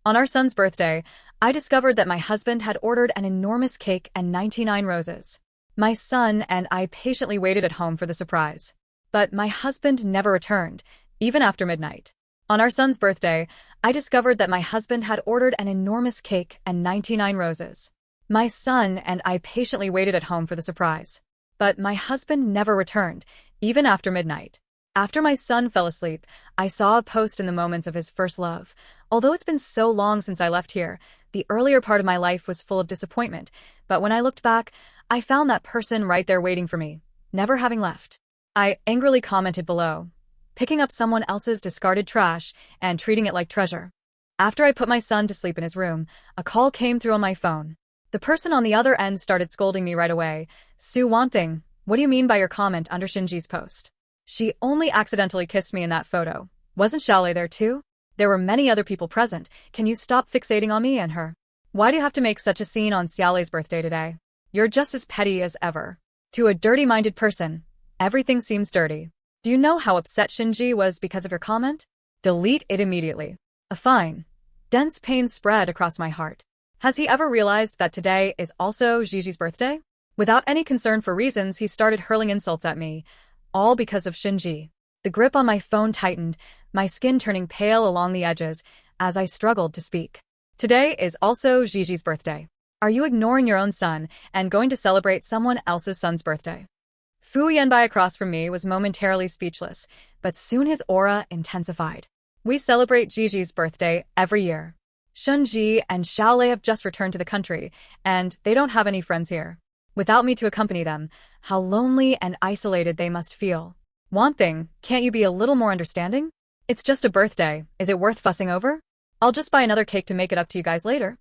On our son's birthday, I discovered that my husband had ordered an enormous cake and 99 roses. My son and I patiently waited at home for the surprise. But my husband never returned, even after midnight. On our son's birthday, I discovered that my husband had ordered an enormous cake and 99 roses. My son and I patiently waited at home for the surprise. But my husband never returned, even after midnight. After my son fell asleep, I saw a post in the moments of his first love. Although it's been so long since I left here, the earlier part of my life was full of disappointment. But when I looked back, I found that person right there waiting for me, never having left. I angrily commented below, picking up someone else's discarded trash and treating it like treasure. After I put my son to sleep in his room, a call came through on my phone. The person on the other end started scolding me right away. Su Wanting, what do you mean by your comment under Shinji's post? She only accidentally kissed me in that photo. Wasn't Xiaolei there too? There were many other people present. Can you stop fixating on me and her? Why do you have to make such a scene on Xiaolei's birthday today? You're just as petty as ever. To a dirty-minded person, everything seems dirty. Do you know how upset Shinji was because of your comment? Delete it immediately. A fine, dense pain spread across my heart. Has he ever realized that today is also Gigi's birthday? Without any concern for reasons, he started hurling insults at me, all because of Shinji. The grip on my phone tightened, my skin turning pale along the edges as I struggled to speak. Today is also Gigi's birthday. Are you ignoring your own son and going to celebrate someone else's son's birthday? Fu Yanbai across from me was momentarily speechless, but soon his aura intensified. We celebrate Gigi's birthday every year. Shunji and Xiaolei have just returned to the country, and they don't have any friends here. Without me to accompany them, how lonely and isolated they must feel. Wanting, can't you be a little more understanding? It's just a birthday, is it worth fussing over? I'll just buy another cake to make it up to you guys later.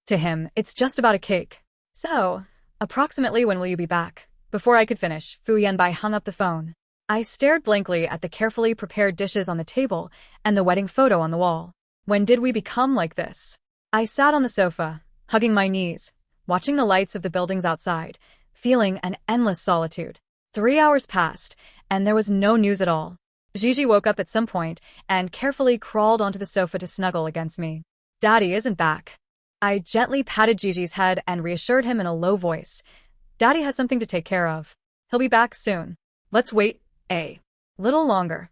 To him, it's just about a cake. So, approximately when will you be back? Before I could finish, Fu Yanbai hung up the phone. I stared blankly at the carefully prepared dishes on the table and the wedding photo on the wall. When did we become like this? I sat on the sofa, hugging my knees, watching the lights of the buildings outside, feeling an endless solitude. 3 hours passed, and there was no news at all. Gigi woke up at some point and carefully crawled onto the sofa to snuggle against me. Daddy isn't back. I gently patted Gigi's head and reassured him in a low voice. Daddy has something to take care of. He'll be back soon. Let's wait a little longer.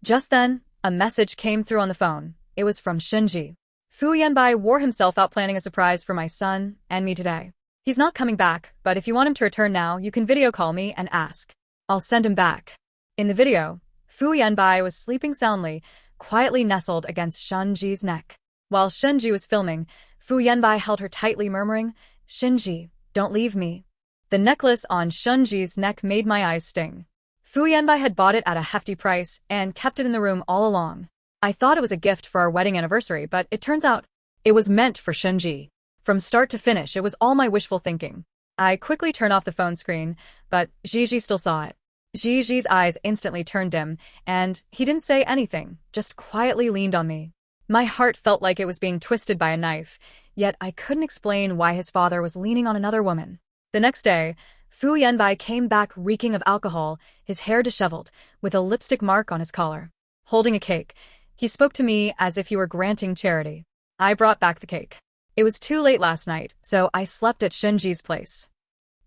Just then, a message came through on the phone. It was from Shinji. Fu Yanbai wore himself out planning a surprise for my son and me today. He's not coming back, but if you want him to return now, you can video call me and ask. I'll send him back. In the video, Fu Yanbai was sleeping soundly, quietly nestled against Shinji's neck. While Shinji was filming, Fu Yanbai held her tightly, murmuring, Shinji, don't leave me. The necklace on Shinji's neck made my eyes sting. Fu Yanbai had bought it at a hefty price and kept it in the room all along. I thought it was a gift for our wedding anniversary, but it turns out it was meant for Shinji. From start to finish, it was all my wishful thinking. I quickly turned off the phone screen, but Gigi still saw it. Gigi's eyes instantly turned dim, and he didn't say anything, just quietly leaned on me. My heart felt like it was being twisted by a knife, yet I couldn't explain why his father was leaning on another woman. The next day, Fu Yanbai came back reeking of alcohol, his hair disheveled, with a lipstick mark on his collar. Holding a cake, he spoke to me as if he were granting charity. I brought back the cake. It was too late last night, so I slept at Shinji's place.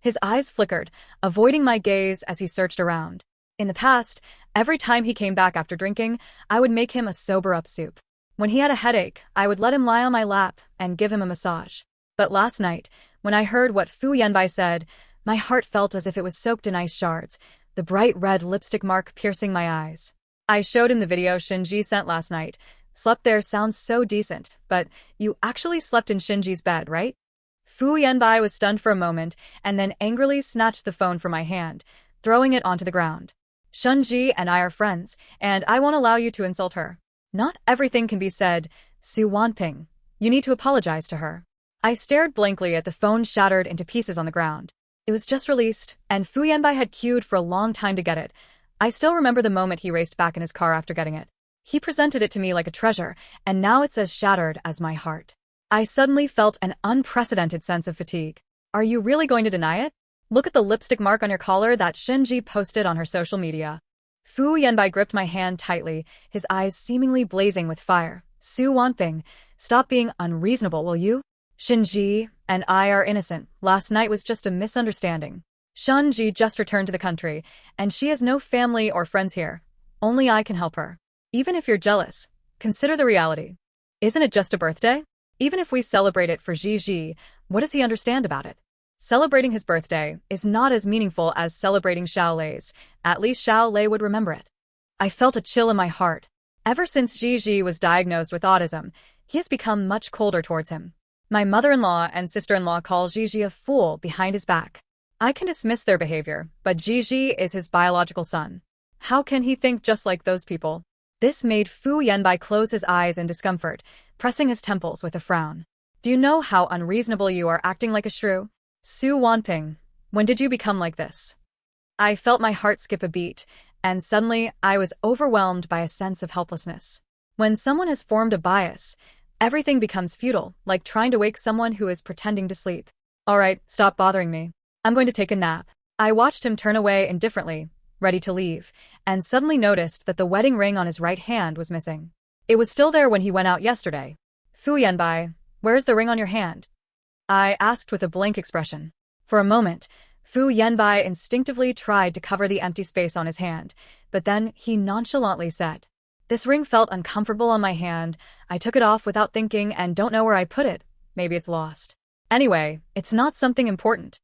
His eyes flickered, avoiding my gaze as he searched around. In the past, every time he came back after drinking, I would make him a sober-up soup. When he had a headache, I would let him lie on my lap and give him a massage. But last night, when I heard what Fu Yanbai said, my heart felt as if it was soaked in ice shards, the bright red lipstick mark piercing my eyes. I showed him the video Shinji sent last night. Slept there sounds so decent, but you actually slept in Shinji's bed, right? Fu Yanbai was stunned for a moment and then angrily snatched the phone from my hand, throwing it onto the ground. Shinji and I are friends, and I won't allow you to insult her. Not everything can be said, Su Wanping. You need to apologize to her. I stared blankly at the phone shattered into pieces on the ground. It was just released, and Fu Yanbai had queued for a long time to get it. I still remember the moment he raced back in his car after getting it. He presented it to me like a treasure, and now it's as shattered as my heart. I suddenly felt an unprecedented sense of fatigue. Are you really going to deny it? Look at the lipstick mark on your collar that Shinji posted on her social media. Fu Yanbai gripped my hand tightly, his eyes seemingly blazing with fire. Su Wanping, Stop being unreasonable, will you? Shinji and I are innocent. Last night was just a misunderstanding. Shinji just returned to the country, and she has no family or friends here. Only I can help her. Even if you're jealous, consider the reality. Isn't it just a birthday? Even if we celebrate it for Gigi, what does he understand about it? Celebrating his birthday is not as meaningful as celebrating Xiaolei's. At least Xiaolei would remember it. I felt a chill in my heart. Ever since Gigi was diagnosed with autism, he has become much colder towards him. My mother-in-law and sister-in-law call Gigi a fool behind his back. I can dismiss their behavior, but Gigi is his biological son. How can he think just like those people? This made Fu Yanbai close his eyes in discomfort, pressing his temples with a frown. Do you know how unreasonable you are acting like a shrew? Su Wanping, when did you become like this? I felt my heart skip a beat, and suddenly I was overwhelmed by a sense of helplessness. When someone has formed a bias, everything becomes futile, like trying to wake someone who is pretending to sleep. All right, stop bothering me. I'm going to take a nap. I watched him turn away indifferently, ready to leave, and suddenly noticed that the wedding ring on his right hand was missing. It was still there when he went out yesterday. Fu Yanbai, where's the ring on your hand? I asked with a blank expression. For a moment, Fu Yanbai instinctively tried to cover the empty space on his hand, but then he nonchalantly said, "This ring felt uncomfortable on my hand. I took it off without thinking and don't know where I put it. Maybe it's lost. Anyway, it's not something important."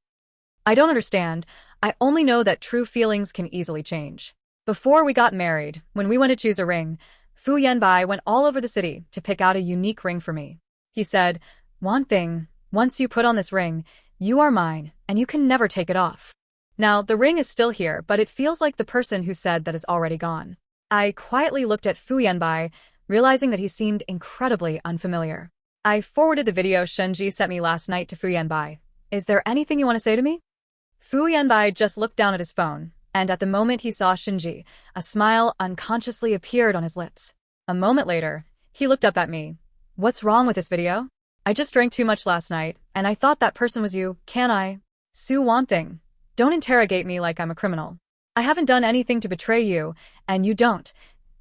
I don't understand. I only know that true feelings can easily change. Before we got married, when we went to choose a ring, Fu Yanbai went all over the city to pick out a unique ring for me. He said, "Wanping, once you put on this ring, you are mine, and you can never take it off." Now, the ring is still here, but it feels like the person who said that is already gone. I quietly looked at Fu Yanbai, realizing that he seemed incredibly unfamiliar. I forwarded the video Shinji sent me last night to Fu Yanbai. "Is there anything you want to say to me?" Fu Yanbai just looked down at his phone, and at the moment he saw Shinji, a smile unconsciously appeared on his lips. A moment later, he looked up at me. "What's wrong with this video? I just drank too much last night, and I thought that person was you. Can I?" "Su Wanping, don't interrogate me like I'm a criminal. I haven't done anything to betray you, and you don't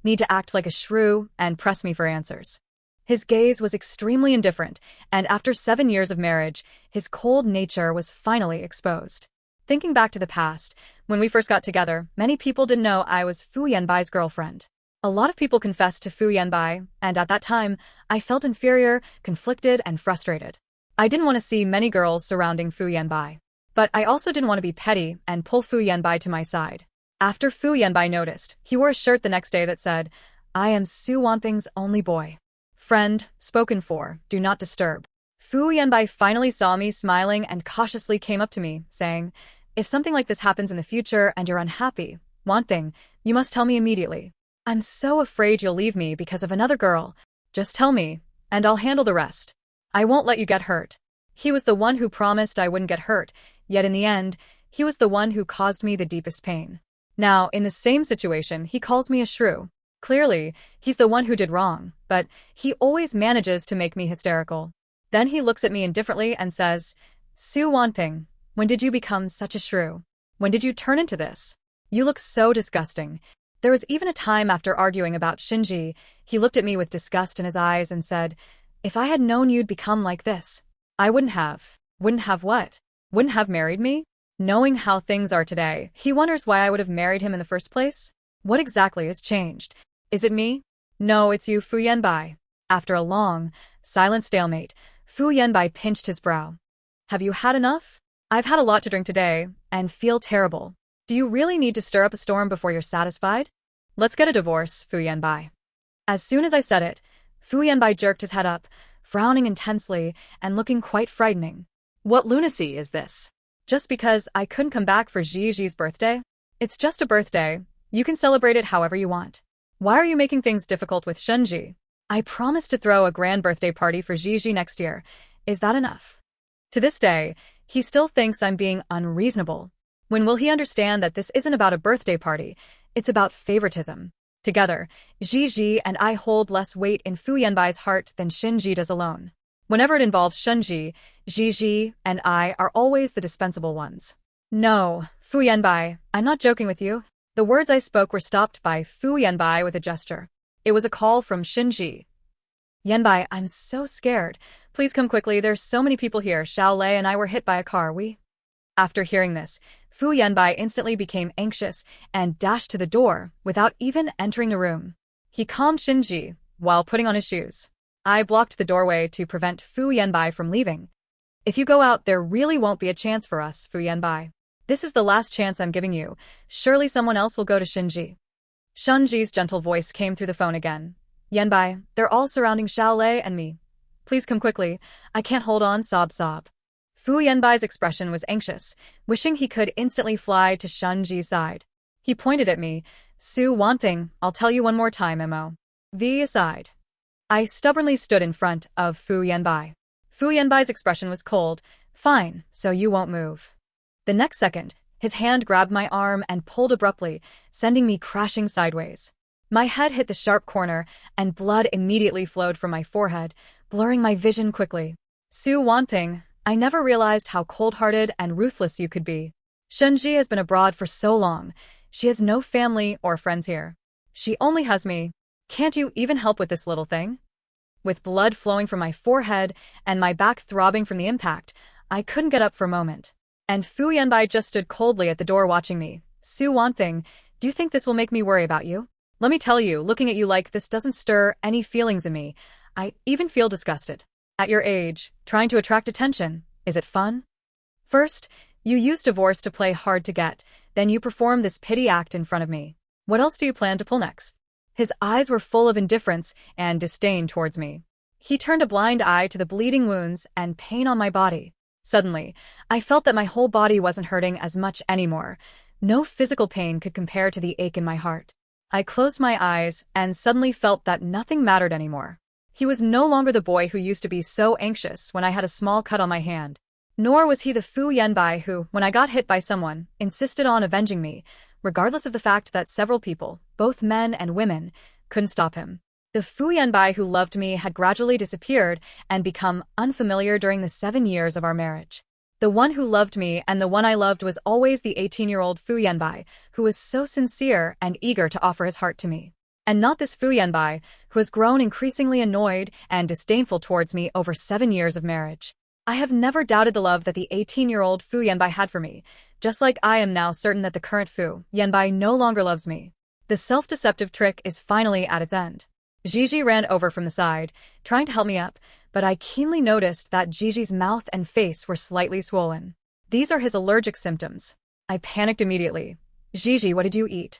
need to act like a shrew and press me for answers." His gaze was extremely indifferent, and after 7 years of marriage, his cold nature was finally exposed. Thinking back to the past, when we first got together, many people didn't know I was Fu Yanbai's girlfriend. A lot of people confessed to Fu Yanbai, and at that time, I felt inferior, conflicted, and frustrated. I didn't want to see many girls surrounding Fu Yanbai. But I also didn't want to be petty and pull Fu Yanbai to my side. After Fu Yanbai noticed, he wore a shirt the next day that said, "I am Su Wanping's only boy. Friend, spoken for, do not disturb." Fu Yanbai finally saw me smiling and cautiously came up to me, saying, "If something like this happens in the future and you're unhappy, Wanping, you must tell me immediately. I'm so afraid you'll leave me because of another girl. Just tell me, and I'll handle the rest. I won't let you get hurt." He was the one who promised I wouldn't get hurt, yet in the end, he was the one who caused me the deepest pain. Now, in the same situation, he calls me a shrew. Clearly, he's the one who did wrong, but he always manages to make me hysterical. Then he looks at me indifferently and says, "Su Wanping, when did you become such a shrew? When did you turn into this? You look so disgusting." There was even a time after arguing about Shinji, he looked at me with disgust in his eyes and said, "If I had known you'd become like this, I wouldn't have." Wouldn't have what? Wouldn't have married me? Knowing how things are today, he wonders why I would have married him in the first place? What exactly has changed? Is it me? No, it's you, Fu Yanbai. After a long, silent stalemate, Fu Yanbai pinched his brow. "Have you had enough? I've had a lot to drink today, and feel terrible. Do you really need to stir up a storm before you're satisfied? Let's get a divorce, Fu Yanbai." As soon as I said it, Fu Yanbai jerked his head up, frowning intensely and looking quite frightening. What lunacy is this? Just because I couldn't come back for Gigi's birthday? It's just a birthday. You can celebrate it however you want. Why are you making things difficult with Shinji? I promised to throw a grand birthday party for Gigi next year. Is that enough? To this day, he still thinks I'm being unreasonable. When will he understand that this isn't about a birthday party, it's about favoritism? Together, Gigi and I hold less weight in Fu Yanbai's heart than Shinji does alone. Whenever it involves Shinji, Gigi and I are always the dispensable ones. No, Fu Yanbai, I'm not joking with you. The words I spoke were stopped by Fu Yanbai with a gesture. It was a call from Shinji. Yanbai, I'm so scared. Please come quickly, there's so many people here. Xiao Lei and I were hit by a car, After hearing this, Fu Yanbai instantly became anxious and dashed to the door without even entering the room. He calmed Shinji while putting on his shoes. I blocked the doorway to prevent Fu Yanbai from leaving. If you go out, there really won't be a chance for us, Fu Yanbai. This is the last chance I'm giving you. Surely someone else will go to Shinji. Shinji's gentle voice came through the phone again. Yanbai, they're all surrounding Xiao Lei and me. Please come quickly. I can't hold on, sob. Fu Yanbai's expression was anxious, wishing he could instantly fly to Shinji's side. He pointed at me. Su, one thing, I'll tell you one more time, V aside. I stubbornly stood in front of Fu Yanbai. Fu Yanbai's expression was cold. Fine, so you won't move. The next second, his hand grabbed my arm and pulled abruptly, sending me crashing sideways. My head hit the sharp corner, and blood immediately flowed from my forehead, blurring my vision quickly. Su Wanping, I never realized how cold-hearted and ruthless you could be. Shinji has been abroad for so long. She has no family or friends here. She only has me. Can't you even help with this little thing? With blood flowing from my forehead and my back throbbing from the impact, I couldn't get up for a moment. And Fu Yanbai just stood coldly at the door watching me. Su Wanping, do you think this will make me worry about you? Let me tell you, looking at you like this doesn't stir any feelings in me. I even feel disgusted. At your age, trying to attract attention, is it fun? First, you use divorce to play hard to get, then you perform this pity act in front of me. What else do you plan to pull next? His eyes were full of indifference and disdain towards me. He turned a blind eye to the bleeding wounds and pain on my body. Suddenly, I felt that my whole body wasn't hurting as much anymore. No physical pain could compare to the ache in my heart. I closed my eyes and suddenly felt that nothing mattered anymore. He was no longer the boy who used to be so anxious when I had a small cut on my hand. Nor was he the Fu Yanbai who, when I got hit by someone, insisted on avenging me, regardless of the fact that several people, both men and women, couldn't stop him. The Fu Yanbai who loved me had gradually disappeared and become unfamiliar during the 7 years of our marriage. The one who loved me and the one I loved was always the 18-year-old Fu Yanbai, who was so sincere and eager to offer his heart to me. And not this Fu Yanbai, who has grown increasingly annoyed and disdainful towards me over 7 years of marriage. I have never doubted the love that the 18-year-old Fu Yanbai had for me, just like I am now certain that the current Fu Yanbai no longer loves me. The self-deceptive trick is finally at its end. Gigi ran over from the side, trying to help me up, but I keenly noticed that Gigi's mouth and face were slightly swollen. These are his allergic symptoms. I panicked immediately. Gigi, what did you eat?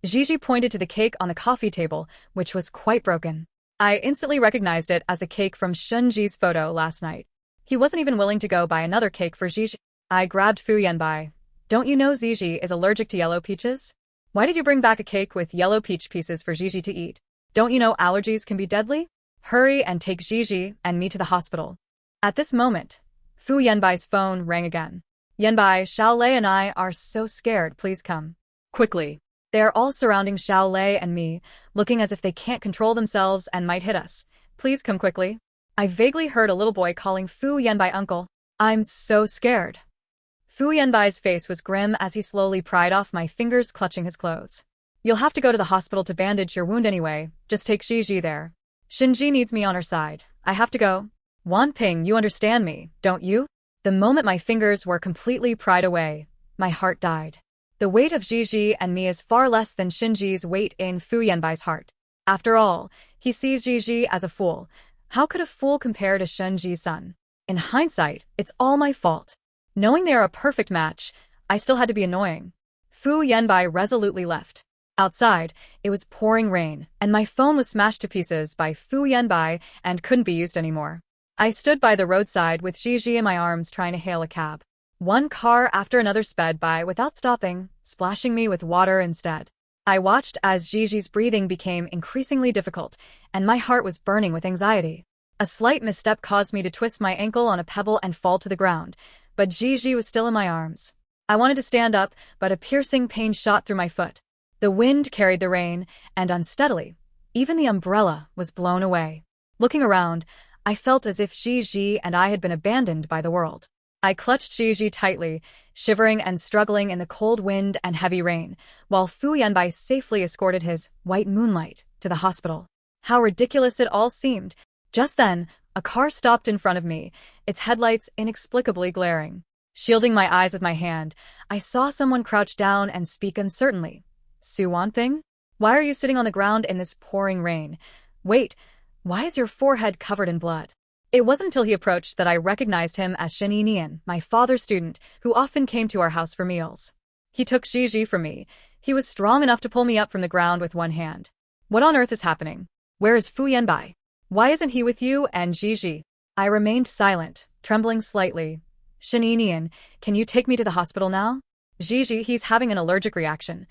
Gigi pointed to the cake on the coffee table, which was quite broken. I instantly recognized it as the cake from Shinji's photo last night. He wasn't even willing to go buy another cake for Gigi. I grabbed Fu Yanbai. Don't you know Gigi is allergic to yellow peaches? Why did you bring back a cake with yellow peach pieces for Gigi to eat? Don't you know allergies can be deadly? Hurry and take Gigi and me to the hospital. At this moment, Fu Yanbai's phone rang again. Yanbai, Xiao Lei and I are so scared, please come. Quickly. They are all surrounding Xiao Lei and me, looking as if they can't control themselves and might hit us. Please come quickly. I vaguely heard a little boy calling Fu Yanbai uncle. I'm so scared. Fu Yanbai's face was grim as he slowly pried off my fingers clutching his clothes. You'll have to go to the hospital to bandage your wound anyway, just take Gigi there. Shinji needs me on her side. I have to go. Wanping, you understand me, don't you? The moment my fingers were completely pried away, my heart died. The weight of Gigi and me is far less than Shinji's weight in Fu Yanbai's heart. After all, he sees Gigi as a fool. How could a fool compare to Shinji's son? In hindsight, it's all my fault. Knowing they are a perfect match, I still had to be annoying. Fu Yanbai resolutely left. Outside, it was pouring rain, and my phone was smashed to pieces by Fu Yanbai and couldn't be used anymore. I stood by the roadside with Gigi in my arms trying to hail a cab. One car after another sped by without stopping, splashing me with water instead. I watched as Gigi's breathing became increasingly difficult, and my heart was burning with anxiety. A slight misstep caused me to twist my ankle on a pebble and fall to the ground, but Gigi was still in my arms. I wanted to stand up, but a piercing pain shot through my foot. The wind carried the rain, and unsteadily, even the umbrella was blown away. Looking around, I felt as if Gigi and I had been abandoned by the world. I clutched Gigi tightly, shivering and struggling in the cold wind and heavy rain, while Fu Yanbai safely escorted his white moonlight to the hospital. How ridiculous it all seemed. Just then, a car stopped in front of me, its headlights inexplicably glaring. Shielding my eyes with my hand, I saw someone crouch down and speak uncertainly. Su Wanping? Why are you sitting on the ground in this pouring rain? Wait, why is your forehead covered in blood? It wasn't until he approached that I recognized him as Shen Yinian, my father's student, who often came to our house for meals. He took Gigi from me. He was strong enough to pull me up from the ground with one hand. What on earth is happening? Where is Fu Yanbai? Why isn't he with you and Gigi? I remained silent, trembling slightly. Shen Yinian, can you take me to the hospital now? Gigi, he's having an allergic reaction.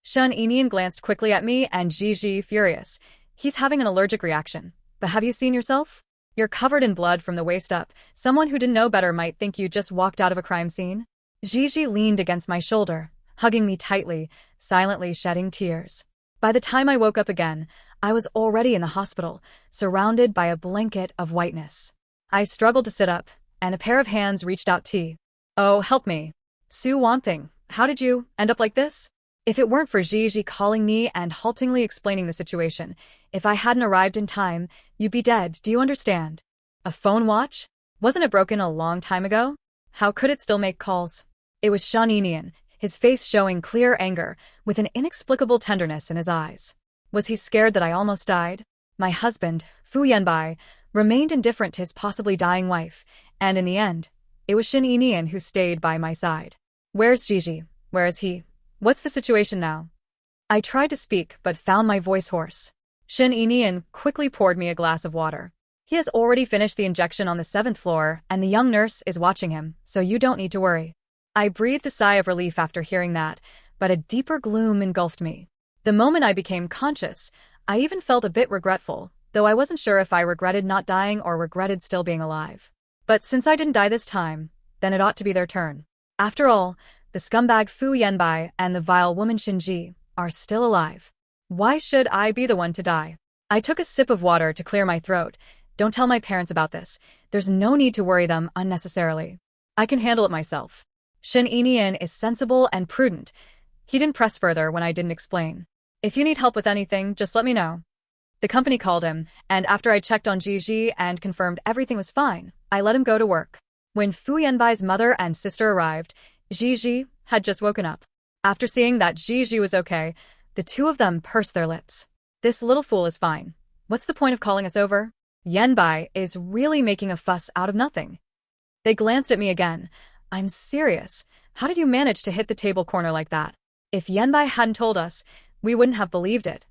Shen Yinian glanced quickly at me and Gigi, furious. He's having an allergic reaction. But have you seen yourself? You're covered in blood from the waist up. Someone who didn't know better might think you just walked out of a crime scene. Gigi leaned against my shoulder, hugging me tightly, silently shedding tears. By the time I woke up again, I was already in the hospital, surrounded by a blanket of whiteness. I struggled to sit up, and a pair of hands reached out. Oh, help me. Su Wanping, how did you end up like this? If it weren't for Gigi calling me and haltingly explaining the situation, if I hadn't arrived in time, you'd be dead, do you understand? A phone watch? Wasn't it broken a long time ago? How could it still make calls? It was Shen Yinian, his face showing clear anger, with an inexplicable tenderness in his eyes. Was he scared that I almost died? My husband, Fu Yanbai, remained indifferent to his possibly dying wife, and in the end, it was Shen Yinian who stayed by my side. Where's Gigi? Where is he? What's the situation now? I tried to speak, but found my voice hoarse. Shen Yinian quickly poured me a glass of water. He has already finished the injection on the 7th floor, and the young nurse is watching him, so you don't need to worry. I breathed a sigh of relief after hearing that, but a deeper gloom engulfed me. The moment I became conscious, I even felt a bit regretful, though I wasn't sure if I regretted not dying or regretted still being alive. But since I didn't die this time, then it ought to be their turn. After all, the scumbag Fu Yanbai and the vile woman Shinji are still alive. Why should I be the one to die? I took a sip of water to clear my throat. Don't tell my parents about this. There's no need to worry them unnecessarily. I can handle it myself. Shen Yinian is sensible and prudent. He didn't press further when I didn't explain. If you need help with anything, just let me know. The company called him, and after I checked on Gigi and confirmed everything was fine, I let him go to work. When Fu Yanbai's mother and sister arrived, Gigi had just woken up. After seeing that Gigi was okay, the two of them pursed their lips. This little fool is fine. What's the point of calling us over? Yanbai is really making a fuss out of nothing. They glanced at me again. I'm serious. How did you manage to hit the table corner like that? If Yanbai hadn't told us, we wouldn't have believed it.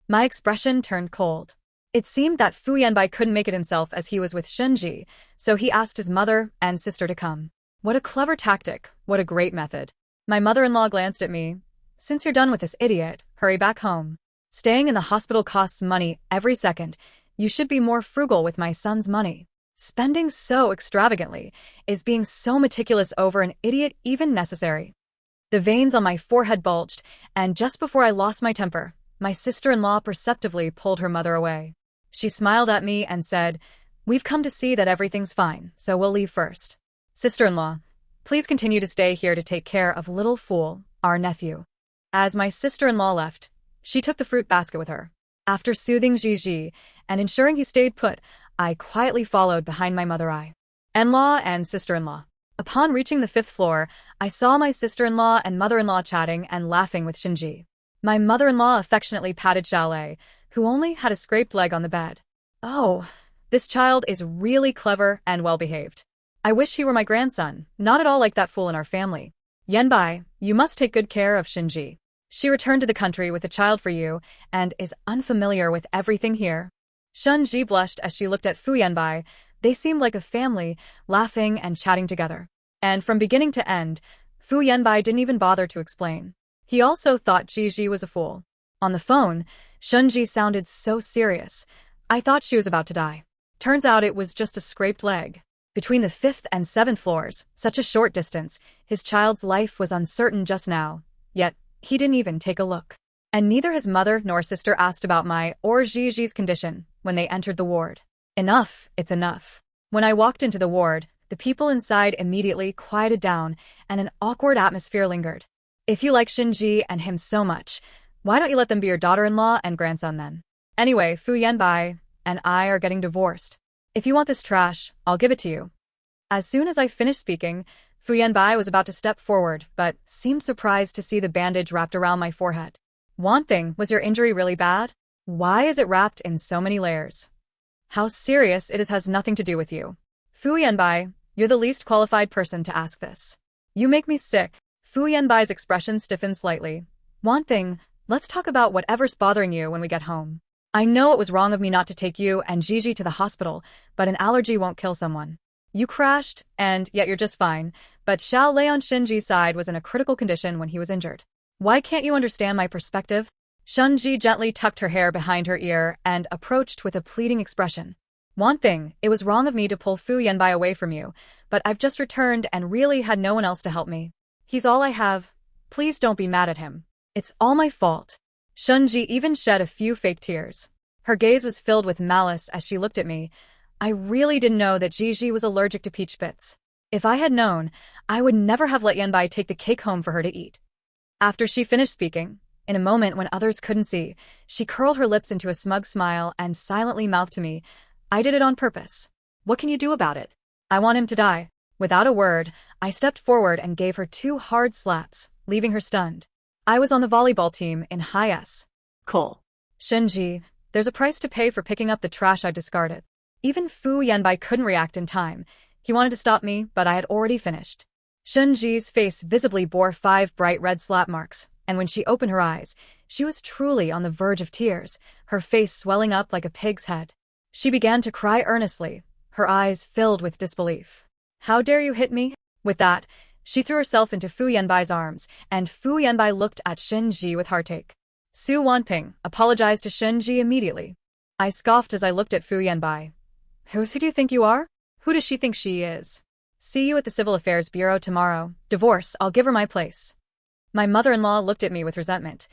My expression turned cold. It seemed that Fu Yanbai couldn't make it himself as he was with Shinji, so he asked his mother and sister to come. What a clever tactic. What a great method. My mother-in-law glanced at me. Since you're done with this idiot, hurry back home. Staying in the hospital costs money every second. You should be more frugal with my son's money. Spending so extravagantly. Is being so meticulous over an idiot even necessary? The veins on my forehead bulged, and just before I lost my temper, my sister-in-law perceptively pulled her mother away. She smiled at me and said, "We've come to see that everything's fine, so we'll leave first. Sister-in-law, please continue to stay here to take care of little fool, our nephew." As my sister-in-law left, she took the fruit basket with her. After soothing Gigi and ensuring he stayed put, I quietly followed behind my mother-in-law and sister-in-law. Upon reaching the 5th floor, I saw my sister-in-law and mother-in-law chatting and laughing with Shinji. My mother-in-law affectionately patted Xiaolei, who only had a scraped leg on the bed. Oh, this child is really clever and well-behaved. I wish he were my grandson, not at all like that fool in our family. Yanbai, you must take good care of Shinji. She returned to the country with a child for you and is unfamiliar with everything here. Shinji blushed as she looked at Fu Yanbai. They seemed like a family, laughing and chatting together. And from beginning to end, Fu Yanbai didn't even bother to explain. He also thought Gigi was a fool. On the phone, Shinji sounded so serious. I thought she was about to die. Turns out it was just a scraped leg. Between the 5th and 7th floors, such a short distance, his child's life was uncertain just now. Yet, he didn't even take a look. And neither his mother nor sister asked about my or Gigi's condition when they entered the ward. Enough, it's enough. When I walked into the ward, the people inside immediately quieted down and an awkward atmosphere lingered. If you like Shinji and him so much, why don't you let them be your daughter-in-law and grandson then? Anyway, Fu Yanbai, and I are getting divorced. If you want this trash, I'll give it to you. As soon as I finished speaking, Fu Yanbai was about to step forward, but seemed surprised to see the bandage wrapped around my forehead. One thing, was your injury really bad? Why is it wrapped in so many layers? How serious it is has nothing to do with you. Fu Yanbai, you're the least qualified person to ask this. You make me sick. Fu Yanbai's expression stiffened slightly. One thing, let's talk about whatever's bothering you when we get home. I know it was wrong of me not to take you and Gigi to the hospital, but an allergy won't kill someone. You crashed, and yet you're just fine, but Xiao Lei on Shinji's side was in a critical condition when he was injured. Why can't you understand my perspective? Shinji gently tucked her hair behind her ear and approached with a pleading expression. One thing, it was wrong of me to pull Fu Yanbai away from you, but I've just returned and really had no one else to help me. He's all I have. Please don't be mad at him. It's all my fault. Shinji even shed a few fake tears. Her gaze was filled with malice as she looked at me. I really didn't know that Gigi was allergic to peach bits. If I had known, I would never have let Yanbai take the cake home for her to eat. After she finished speaking, in a moment when others couldn't see, she curled her lips into a smug smile and silently mouthed to me, I did it on purpose. What can you do about it? I want him to die. Without a word, I stepped forward and gave her 2 hard slaps, leaving her stunned. I was on the volleyball team in High S. Cool. Shinji, there's a price to pay for picking up the trash I discarded. Even Fu Yanbai couldn't react in time. He wanted to stop me, but I had already finished. Shinji's face visibly bore 5 bright red slap marks, and when she opened her eyes, she was truly on the verge of tears, her face swelling up like a pig's head. She began to cry earnestly, her eyes filled with disbelief. How dare you hit me? With that, she threw herself into Fu Yanbai's arms, and Fu Yanbai looked at Shinji with heartache. Su Wanping apologized to Shinji immediately. I scoffed as I looked at Fu Yanbai. Who do you think you are? Who does she think she is? See you at the Civil Affairs Bureau tomorrow. Divorce, I'll give her my place. My mother-in-law looked at me with resentment.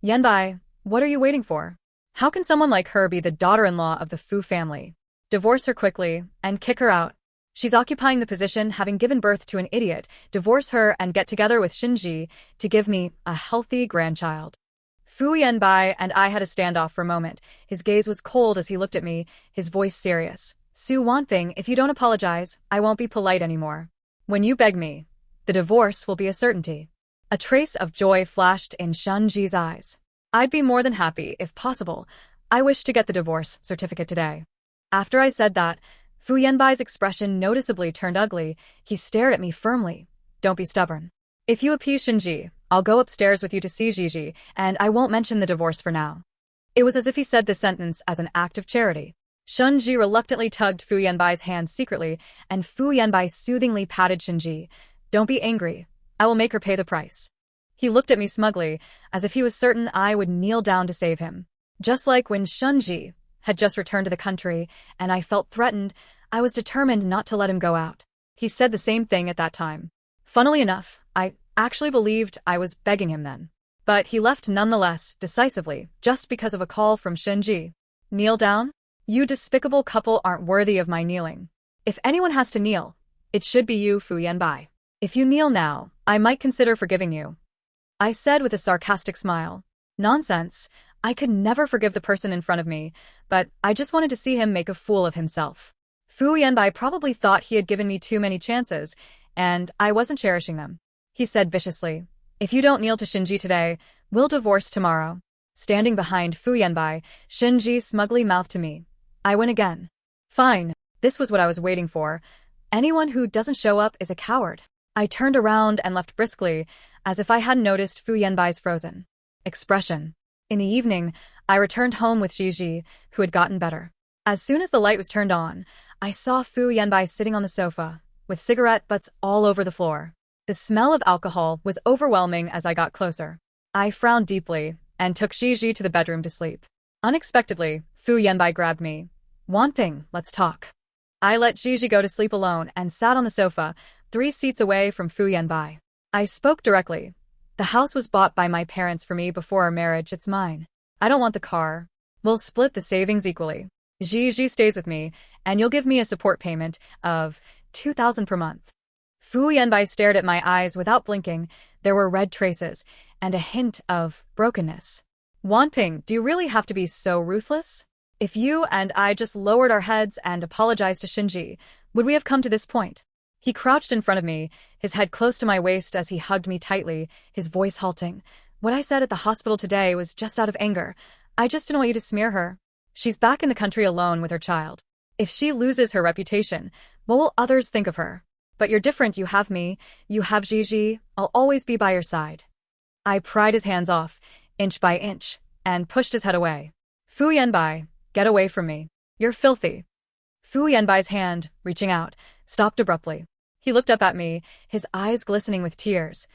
Yanbai, what are you waiting for? How can someone like her be the daughter-in-law of the Fu family? Divorce her quickly, and kick her out. She's occupying the position having given birth to an idiot. Divorce her and get together with Shinji to give me a healthy grandchild. Fu Yanbai and I had a standoff for a moment. His gaze was cold as he looked at me, his voice serious. Su Wanping, if you don't apologize, I won't be polite anymore. When you beg me, the divorce will be a certainty. A trace of joy flashed in Shinji's eyes. I'd be more than happy, if possible. I wish to get the divorce certificate today. After I said that, Fu Yanbai's expression noticeably turned ugly. He stared at me firmly. Don't be stubborn. If you appease Shinji, I'll go upstairs with you to see Gigi, and I won't mention the divorce for now. It was as if he said this sentence as an act of charity. Shinji reluctantly tugged Fu Yanbai's hand secretly, and Fu Yanbai soothingly patted Shinji. Don't be angry. I will make her pay the price. He looked at me smugly, as if he was certain I would kneel down to save him. Just like when Shinji had just returned to the country, and I felt threatened, I was determined not to let him go out. He said the same thing at that time. Funnily enough, I actually believed I was begging him then. But he left nonetheless, decisively, just because of a call from Shinji. Kneel down? You despicable couple aren't worthy of my kneeling. If anyone has to kneel, it should be you, Fu Yanbai. If you kneel now, I might consider forgiving you. I said with a sarcastic smile. Nonsense. I could never forgive the person in front of me, but I just wanted to see him make a fool of himself. Fu Yanbai probably thought he had given me too many chances, and I wasn't cherishing them. He said viciously, if you don't kneel to Shinji today, we'll divorce tomorrow. Standing behind Fu Yanbai, Shinji smugly mouthed to me. I win again. Fine. This was what I was waiting for. Anyone who doesn't show up is a coward. I turned around and left briskly, as if I hadn't noticed Fu Yanbai's frozen expression. In the evening, I returned home with Gigi, who had gotten better. As soon as the light was turned on, I saw Fu Yanbai sitting on the sofa, with cigarette butts all over the floor. The smell of alcohol was overwhelming as I got closer. I frowned deeply, and took Gigi to the bedroom to sleep. Unexpectedly, Fu Yanbai grabbed me. Wanping, let's talk. I let Gigi go to sleep alone and sat on the sofa, 3 seats away from Fu Yanbai. I spoke directly. The house was bought by my parents for me before our marriage, it's mine. I don't want the car. We'll split the savings equally. Gigi stays with me, and you'll give me a support payment of 2,000 per month. Fu Yanbai stared at my eyes without blinking. There were red traces, and a hint of brokenness. Wanping, do you really have to be so ruthless? If you and I just lowered our heads and apologized to Shinji, would we have come to this point? He crouched in front of me, his head close to my waist as he hugged me tightly, his voice halting. What I said at the hospital today was just out of anger. I just didn't want you to smear her. She's back in the country alone with her child. If she loses her reputation, what will others think of her? But you're different, you have me, you have Gigi, I'll always be by your side. I pried his hands off, inch by inch, and pushed his head away. Fu Yanbai, get away from me. You're filthy. Fu Yanbai's hand, reaching out, stopped abruptly. He looked up at me, his eyes glistening with tears.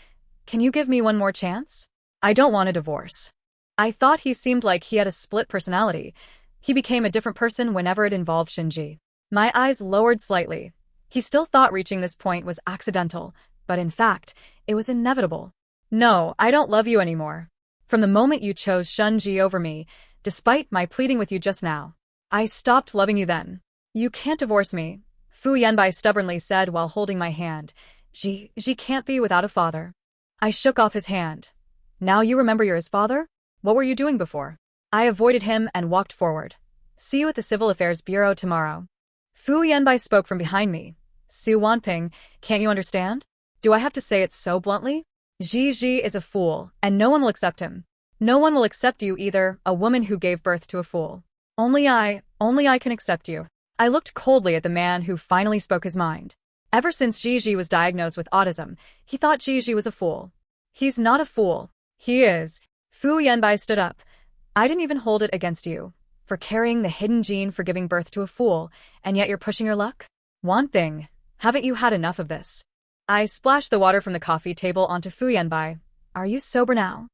Can you give me one more chance? I don't want a divorce. I thought he seemed like he had a split personality. He became a different person whenever it involved Shinji. My eyes lowered slightly. He still thought reaching this point was accidental, but in fact, it was inevitable. No, I don't love you anymore. From the moment you chose Shinji over me, despite my pleading with you just now, I stopped loving you then. You can't divorce me, Fu Yanbai stubbornly said while holding my hand. She can't be without a father. I shook off his hand. Now you remember you're his father? What were you doing before? I avoided him and walked forward. See you at the Civil Affairs Bureau tomorrow. Fu Yanbai spoke from behind me. Su Wanping, can't you understand? Do I have to say it so bluntly? Gigi is a fool, and no one will accept him. No one will accept you either, a woman who gave birth to a fool. Only I can accept you. I looked coldly at the man who finally spoke his mind. Ever since Gigi was diagnosed with autism, he thought Gigi was a fool. He's not a fool. He is. Fu Yanbai stood up. I didn't even hold it against you for carrying the hidden gene for giving birth to a fool, and yet you're pushing your luck? Wanping, haven't you had enough of this? I splashed the water from the coffee table onto Fu Yanbai. Are you sober now?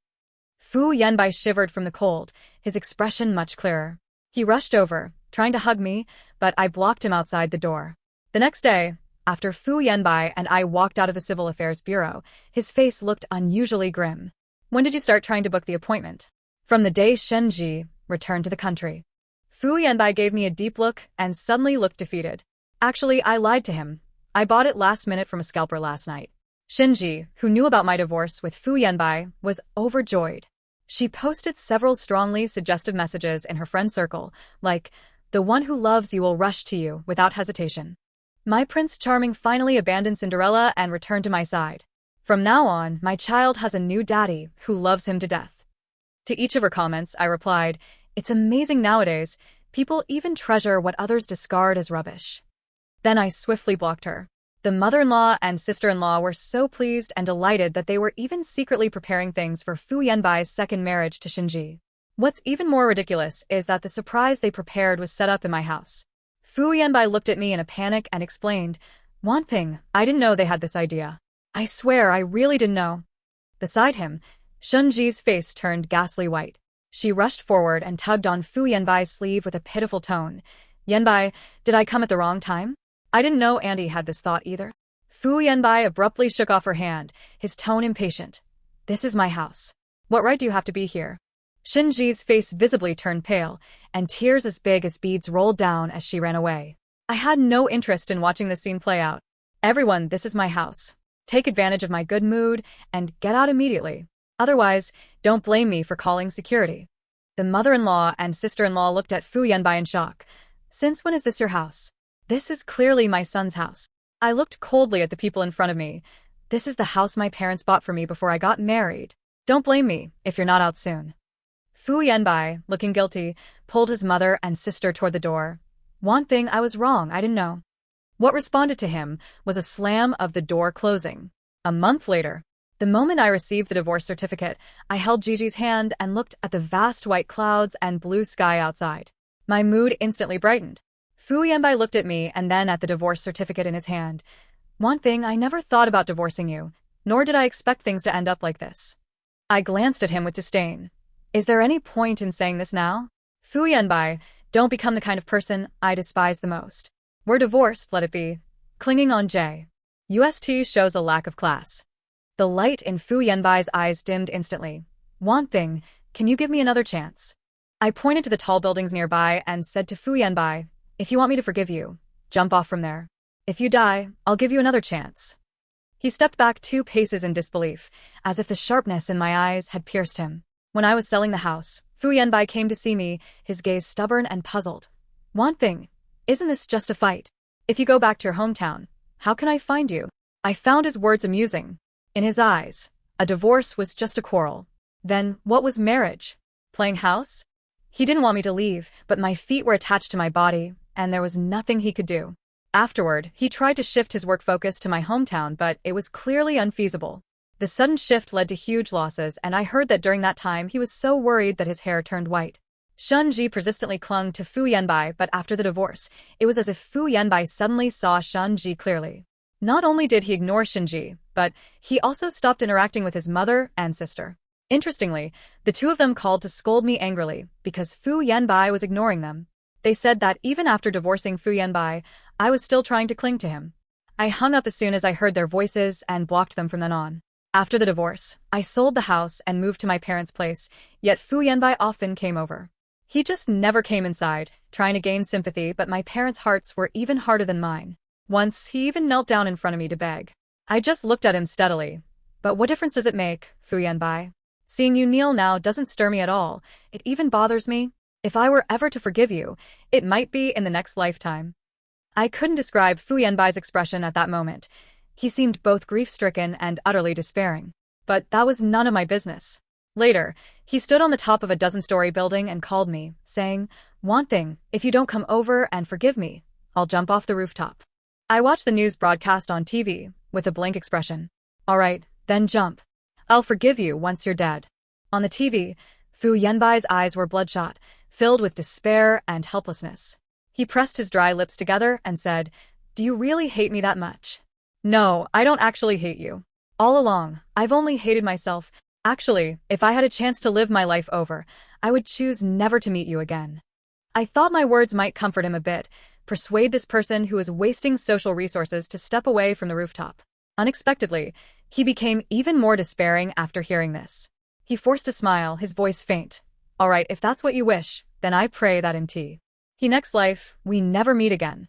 Fu Yanbai shivered from the cold, his expression much clearer. He rushed over, trying to hug me, but I blocked him outside the door. The next day, after Fu Yanbai and I walked out of the Civil Affairs Bureau, his face looked unusually grim. When did you start trying to book the appointment? From the day Shinji returned to the country. Fu Yanbai gave me a deep look and suddenly looked defeated. Actually, I lied to him. I bought it last minute from a scalper last night. Shinji, who knew about my divorce with Fu Yanbai, was overjoyed. She posted several strongly suggestive messages in her friend circle, like, the one who loves you will rush to you without hesitation. My Prince Charming finally abandoned Cinderella and returned to my side. From now on, my child has a new daddy who loves him to death. To each of her comments, I replied, it's amazing nowadays, people even treasure what others discard as rubbish. Then I swiftly blocked her. The mother-in-law and sister-in-law were so pleased and delighted that they were even secretly preparing things for Fu Yanbai's second marriage to Shinji. What's even more ridiculous is that the surprise they prepared was set up in my house. Fu Yanbai looked at me in a panic and explained, Wanping, I didn't know they had this idea. I swear I really didn't know. Beside him, Shinji's face turned ghastly white. She rushed forward and tugged on Fu Yanbai's sleeve with a pitiful tone. Yanbai, did I come at the wrong time? I didn't know Andy had this thought either. Fu Yanbai abruptly shook off her hand, his tone impatient. This is my house. What right do you have to be here? Shinji's face visibly turned pale, and tears as big as beads rolled down as she ran away. I had no interest in watching the scene play out. Everyone, this is my house. Take advantage of my good mood and get out immediately. Otherwise, don't blame me for calling security. The mother-in-law and sister-in-law looked at Fu Yanbai in shock. Since when is this your house? This is clearly my son's house. I looked coldly at the people in front of me. This is the house my parents bought for me before I got married. Don't blame me if you're not out soon. Fu Yanbai, looking guilty, pulled his mother and sister toward the door. Wanping, I was wrong, I didn't know. What responded to him was a slam of the door closing. A month later, the moment I received the divorce certificate, I held Gigi's hand and looked at the vast white clouds and blue sky outside. My mood instantly brightened. Fu Yanbai looked at me and then at the divorce certificate in his hand. Wanping, I never thought about divorcing you, nor did I expect things to end up like this. I glanced at him with disdain. Is there any point in saying this now? Fu Yanbai, don't become the kind of person I despise the most. We're divorced, let it be. Clinging on J. UST shows a lack of class. The light in Fu Yanbai's eyes dimmed instantly. Wanping, can you give me another chance? I pointed to the tall buildings nearby and said to Fu Yanbai, if you want me to forgive you, jump off from there. If you die, I'll give you another chance. He stepped back 2 paces in disbelief, as if the sharpness in my eyes had pierced him. When I was selling the house, Fu Yanbai came to see me, his gaze stubborn and puzzled. One thing, isn't this just a fight? If you go back to your hometown, how can I find you? I found his words amusing. In his eyes, a divorce was just a quarrel. Then, what was marriage? Playing house? He didn't want me to leave, but my feet were attached to my body, and there was nothing he could do. Afterward, he tried to shift his work focus to my hometown, but it was clearly unfeasible. The sudden shift led to huge losses, and I heard that during that time he was so worried that his hair turned white. Shen Ji persistently clung to Fu Yanbai, but after the divorce, it was as if Fu Yanbai suddenly saw Shen Ji clearly. Not only did he ignore Shen Ji, but he also stopped interacting with his mother and sister. Interestingly, the two of them called to scold me angrily because Fu Yanbai was ignoring them. They said that even after divorcing Fu Yanbai, I was still trying to cling to him. I hung up as soon as I heard their voices and blocked them from then on. After the divorce, I sold the house and moved to my parents' place, yet Fu Yanbai often came over. He just never came inside, trying to gain sympathy, but my parents' hearts were even harder than mine. Once, he even knelt down in front of me to beg. I just looked at him steadily. But what difference does it make, Fu Yanbai? Seeing you kneel now doesn't stir me at all. It even bothers me. If I were ever to forgive you, it might be in the next lifetime. I couldn't describe Fu Yanbai's expression at that moment. He seemed both grief-stricken and utterly despairing. But that was none of my business. Later, he stood on the top of a dozen-story building and called me, saying, "One thing, if you don't come over and forgive me, I'll jump off the rooftop." I watched the news broadcast on TV, with a blank expression. All right, then jump. I'll forgive you once you're dead. On the TV, Fu Yanbai's eyes were bloodshot, filled with despair and helplessness. He pressed his dry lips together and said, "Do you really hate me that much?" "No, I don't actually hate you. All along, I've only hated myself. Actually, if I had a chance to live my life over, I would choose never to meet you again." I thought my words might comfort him a bit, persuade this person who was wasting social resources to step away from the rooftop. Unexpectedly, he became even more despairing after hearing this. He forced a smile, his voice faint. "All right, if that's what you wish, then I pray that in He next life, we never meet again."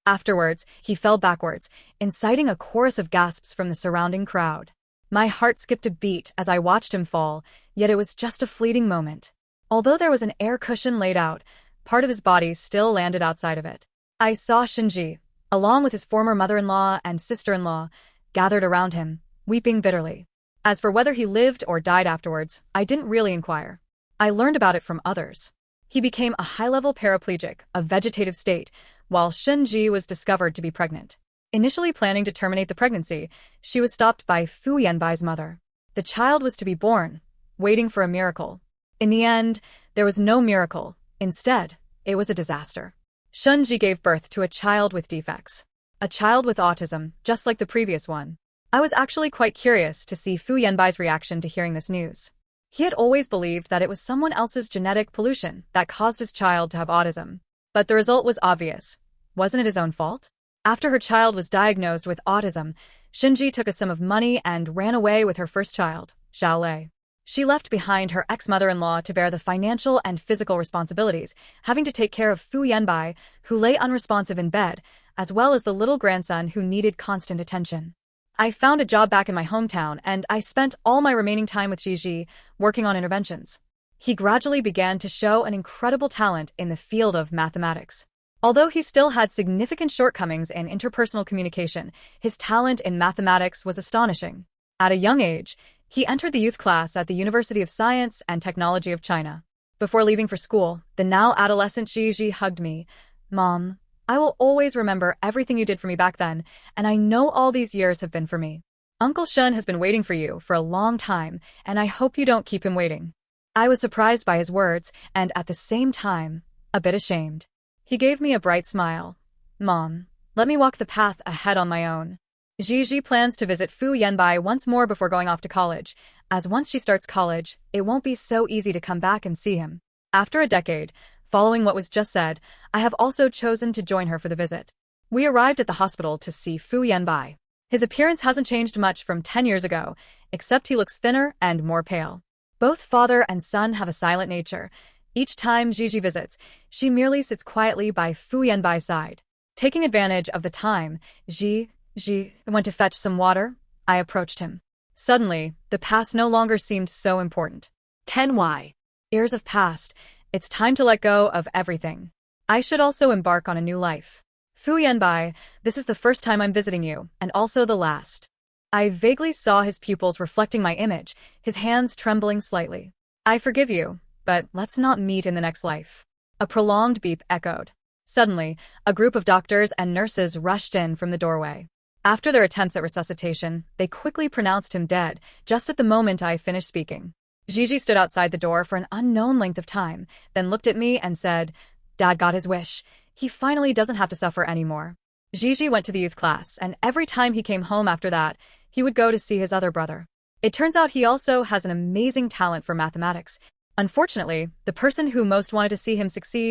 Afterwards, he fell backwards, inciting a chorus of gasps from the surrounding crowd. My heart skipped a beat as I watched him fall, yet it was just a fleeting moment. Although there was an air cushion laid out, part of his body still landed outside of it. I saw Shen Ji, along with his former mother-in-law and sister-in-law, gathered around him, weeping bitterly. As for whether he lived or died afterwards, I didn't really inquire. I learned about it from others. He became a high-level paraplegic, a vegetative state, while Shen Ji was discovered to be pregnant. Initially planning to terminate the pregnancy, she was stopped by Fu Yanbai's mother. The child was to be born, waiting for a miracle. In the end, there was no miracle. Instead, it was a disaster. Shen Ji gave birth to a child with defects. A child with autism, just like the previous one. I was actually quite curious to see Fu Yanbai's reaction to hearing this news. He had always believed that it was someone else's genetic pollution that caused his child to have autism. But the result was obvious. Wasn't it his own fault? After her child was diagnosed with autism, Shen Ji took a sum of money and ran away with her first child, Xiao Lei. She left behind her ex-mother-in-law to bear the financial and physical responsibilities, having to take care of Fu Yanbai, who lay unresponsive in bed, as well as the little grandson who needed constant attention. I found a job back in my hometown, and I spent all my remaining time with Gigi, working on interventions. He gradually began to show an incredible talent in the field of mathematics. Although he still had significant shortcomings in interpersonal communication, his talent in mathematics was astonishing. At a young age, he entered the youth class at the University of Science and Technology of China. Before leaving for school, the now adolescent Gigi hugged me. "Mom, I will always remember everything you did for me back then, and I know all these years have been for me. Uncle Shen has been waiting for you for a long time, and I hope you don't keep him waiting." I was surprised by his words, and at the same time, a bit ashamed. He gave me a bright smile. "Mom, let me walk the path ahead on my own." Gigi plans to visit Fu Yanbai once more before going off to college, as once she starts college, it won't be so easy to come back and see him. After a decade, following what was just said, I have also chosen to join her for the visit. We arrived at the hospital to see Fu Yanbai. His appearance hasn't changed much from 10 years ago, except he looks thinner and more pale. Both father and son have a silent nature. Each time Gigi visits, she merely sits quietly by Fu Yanbai's side. Taking advantage of the time, Ji went to fetch some water. I approached him. Suddenly, the past no longer seemed so important. 10Y. Years have passed. It's time to let go of everything. I should also embark on a new life. Fu Yanbai, this is the first time I'm visiting you, and also the last. I vaguely saw his pupils reflecting my image, his hands trembling slightly. I forgive you, but let's not meet in the next life. A prolonged beep echoed. Suddenly, a group of doctors and nurses rushed in from the doorway. After their attempts at resuscitation, they quickly pronounced him dead, just at the moment I finished speaking. Gigi stood outside the door for an unknown length of time, then looked at me and said, "Dad got his wish. He finally doesn't have to suffer anymore." Gigi went to the youth class, and every time he came home after that, he would go to see his other brother. It turns out he also has an amazing talent for mathematics. Unfortunately, the person who most wanted to see him succeed